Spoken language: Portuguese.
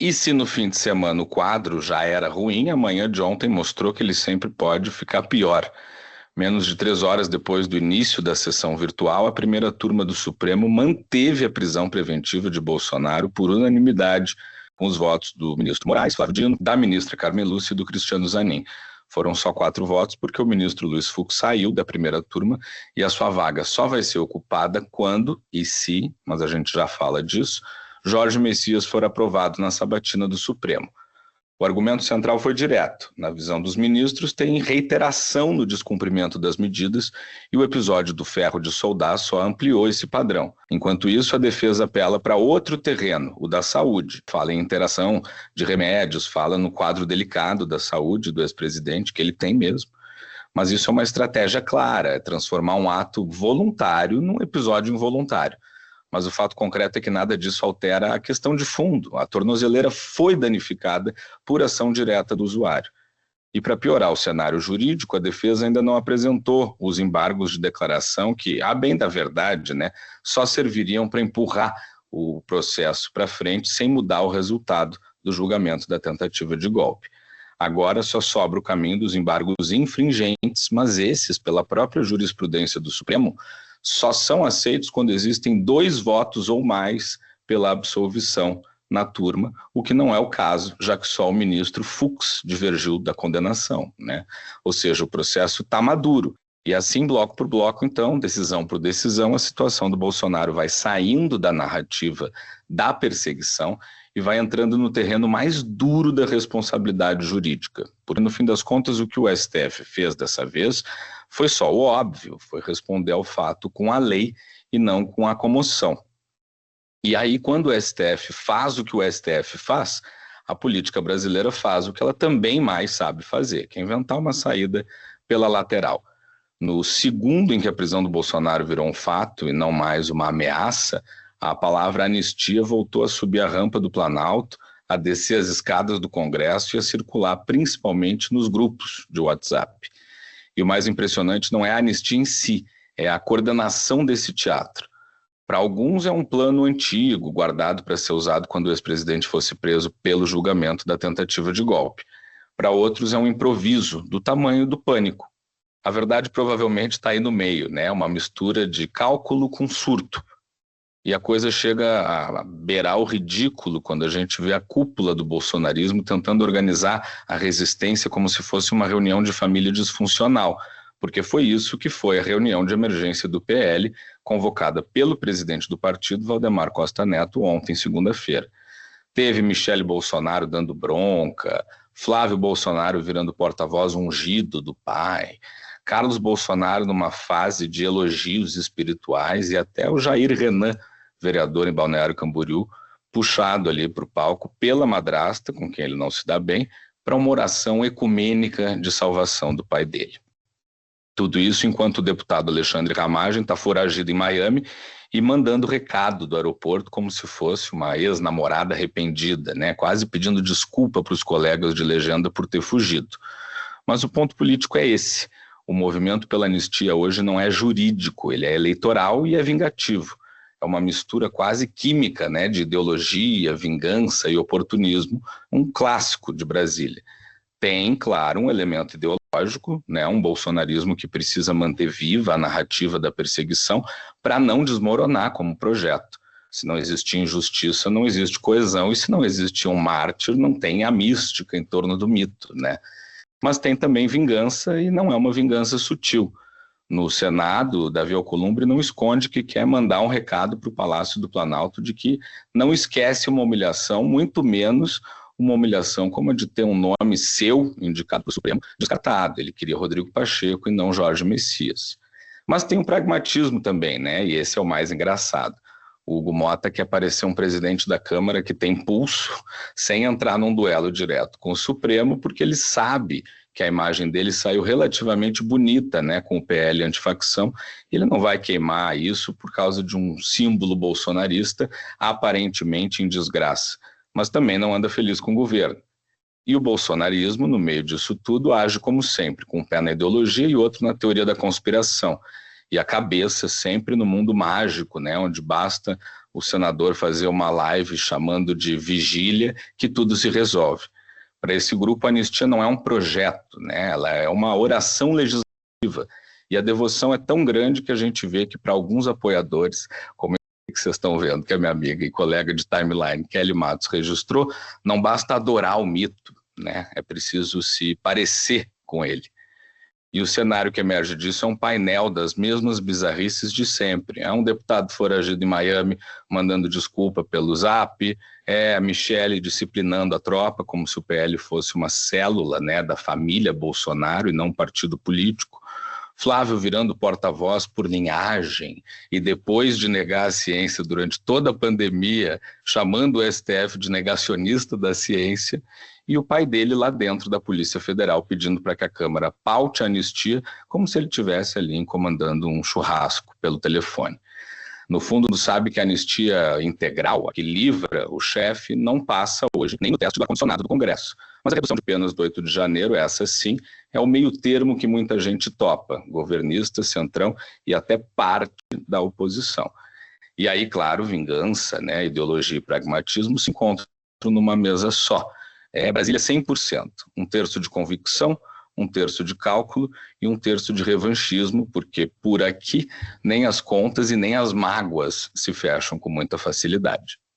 E se no fim de semana o quadro já era ruim, a manhã de ontem mostrou que ele sempre pode ficar pior. Menos de 3 horas depois do início da sessão virtual, a primeira turma do Supremo manteve a prisão preventiva de Bolsonaro por unanimidade, com os votos do ministro Moraes, Flávio Dino, da ministra Carmen Lúcia e do Cristiano Zanin. Foram só 4 votos porque o ministro Luiz Fux saiu da primeira turma e a sua vaga só vai ser ocupada quando e se, mas a gente já fala disso, Jorge Messias for aprovado na sabatina do Supremo. O argumento central foi direto. Na visão dos ministros, tem reiteração no descumprimento das medidas e o episódio do ferro de soldar só ampliou esse padrão. Enquanto isso, a defesa apela para outro terreno, o da saúde. Fala em interação de remédios, fala no quadro delicado da saúde do ex-presidente, que ele tem mesmo. Mas isso é uma estratégia clara, é transformar um ato voluntário num episódio involuntário. Mas o fato concreto é que nada disso altera a questão de fundo. A tornozeleira foi danificada por ação direta do usuário. E para piorar o cenário jurídico, a defesa ainda não apresentou os embargos de declaração que, a bem da verdade, só serviriam para empurrar o processo para frente sem mudar o resultado do julgamento da tentativa de golpe. Agora só sobra o caminho dos embargos infringentes, mas esses, pela própria jurisprudência do Supremo, só são aceitos quando existem 2 votos ou mais pela absolvição na turma, o que não é o caso, já que só o ministro Fux divergiu da condenação, Ou seja, o processo está maduro. E assim, bloco por bloco, então, decisão por decisão, a situação do Bolsonaro vai saindo da narrativa da perseguição e vai entrando no terreno mais duro da responsabilidade jurídica. Porque, no fim das contas, o que o STF fez dessa vez foi só o óbvio, foi responder ao fato com a lei e não com a comoção. E aí, quando o STF faz o que o STF faz, a política brasileira faz o que ela também mais sabe fazer, que é inventar uma saída pela lateral. No segundo em que a prisão do Bolsonaro virou um fato e não mais uma ameaça, a palavra anistia voltou a subir a rampa do Planalto, a descer as escadas do Congresso e a circular principalmente nos grupos de WhatsApp. E o mais impressionante não é a anistia em si, é a coordenação desse teatro. Para alguns é um plano antigo, guardado para ser usado quando o ex-presidente fosse preso pelo julgamento da tentativa de golpe. Para outros é um improviso do tamanho do pânico. A verdade provavelmente está aí no meio, uma mistura de cálculo com surto. E a coisa chega a beirar o ridículo quando a gente vê a cúpula do bolsonarismo tentando organizar a resistência como se fosse uma reunião de família disfuncional, porque foi isso que foi a reunião de emergência do PL, convocada pelo presidente do partido, Valdemar Costa Neto, ontem, segunda-feira. Teve Michele Bolsonaro dando bronca, Flávio Bolsonaro virando porta-voz ungido do pai, Carlos Bolsonaro numa fase de elogios espirituais e até o Jair Renan, vereador em Balneário Camboriú, puxado ali para o palco pela madrasta, com quem ele não se dá bem, para uma oração ecumênica de salvação do pai dele. Tudo isso enquanto o deputado Alexandre Ramagem está foragido em Miami e mandando recado do aeroporto como se fosse uma ex-namorada arrependida, quase pedindo desculpa para os colegas de legenda por ter fugido. Mas o ponto político é esse. O movimento pela anistia hoje não é jurídico, ele é eleitoral e é vingativo. É uma mistura quase química, de ideologia, vingança e oportunismo, um clássico de Brasília. Tem, claro, um elemento ideológico, um bolsonarismo que precisa manter viva a narrativa da perseguição para não desmoronar como projeto. Se não existe injustiça, não existe coesão, e se não existe um mártir, não tem a mística em torno do mito, Mas tem também vingança, e não é uma vingança sutil. No Senado, Davi Alcolumbre não esconde que quer mandar um recado para o Palácio do Planalto de que não esquece uma humilhação, muito menos uma humilhação como a de ter um nome seu indicado para o Supremo descartado. Ele queria Rodrigo Pacheco e não Jorge Messias. Mas tem um pragmatismo também, e esse é o mais engraçado. O Hugo Mota quer parecer um presidente da Câmara que tem pulso, sem entrar num duelo direto com o Supremo, porque ele sabe que a imagem dele saiu relativamente bonita, com o PL antifacção. Ele não vai queimar isso por causa de um símbolo bolsonarista aparentemente em desgraça, mas também não anda feliz com o governo. E o bolsonarismo, no meio disso tudo, age como sempre, com um pé na ideologia e outro na teoria da conspiração. E a cabeça sempre no mundo mágico, onde basta o senador fazer uma live chamando de vigília que tudo se resolve. Para esse grupo, a anistia não é um projeto, né? Ela é uma oração legislativa. E a devoção é tão grande que a gente vê que para alguns apoiadores, como que vocês estão vendo, que a minha amiga e colega de timeline, Kelly Matos, registrou, não basta adorar o mito, né? É preciso se parecer com ele. E o cenário que emerge disso é um painel das mesmas bizarrices de sempre. É um deputado foragido em Miami mandando desculpa pelo Zap, é a Michelle disciplinando a tropa como se o PL fosse uma célula, né, da família Bolsonaro e não um partido político. Flávio virando porta-voz por linhagem e depois de negar a ciência durante toda a pandemia, chamando o STF de negacionista da ciência, e o pai dele lá dentro da Polícia Federal pedindo para que a Câmara paute a anistia como se ele estivesse ali comandando um churrasco pelo telefone. No fundo, sabe que a anistia integral, a que livra o chefe, não passa hoje, nem no teste do ar-condicionado do Congresso. Mas a redução de penas do 8 de janeiro, essa sim, é o meio termo que muita gente topa, governista, centrão e até parte da oposição. E aí, claro, vingança, né, ideologia e pragmatismo se encontram numa mesa só. É Brasília 100%, um terço de convicção, um terço de cálculo e um terço de revanchismo, porque por aqui nem as contas e nem as mágoas se fecham com muita facilidade.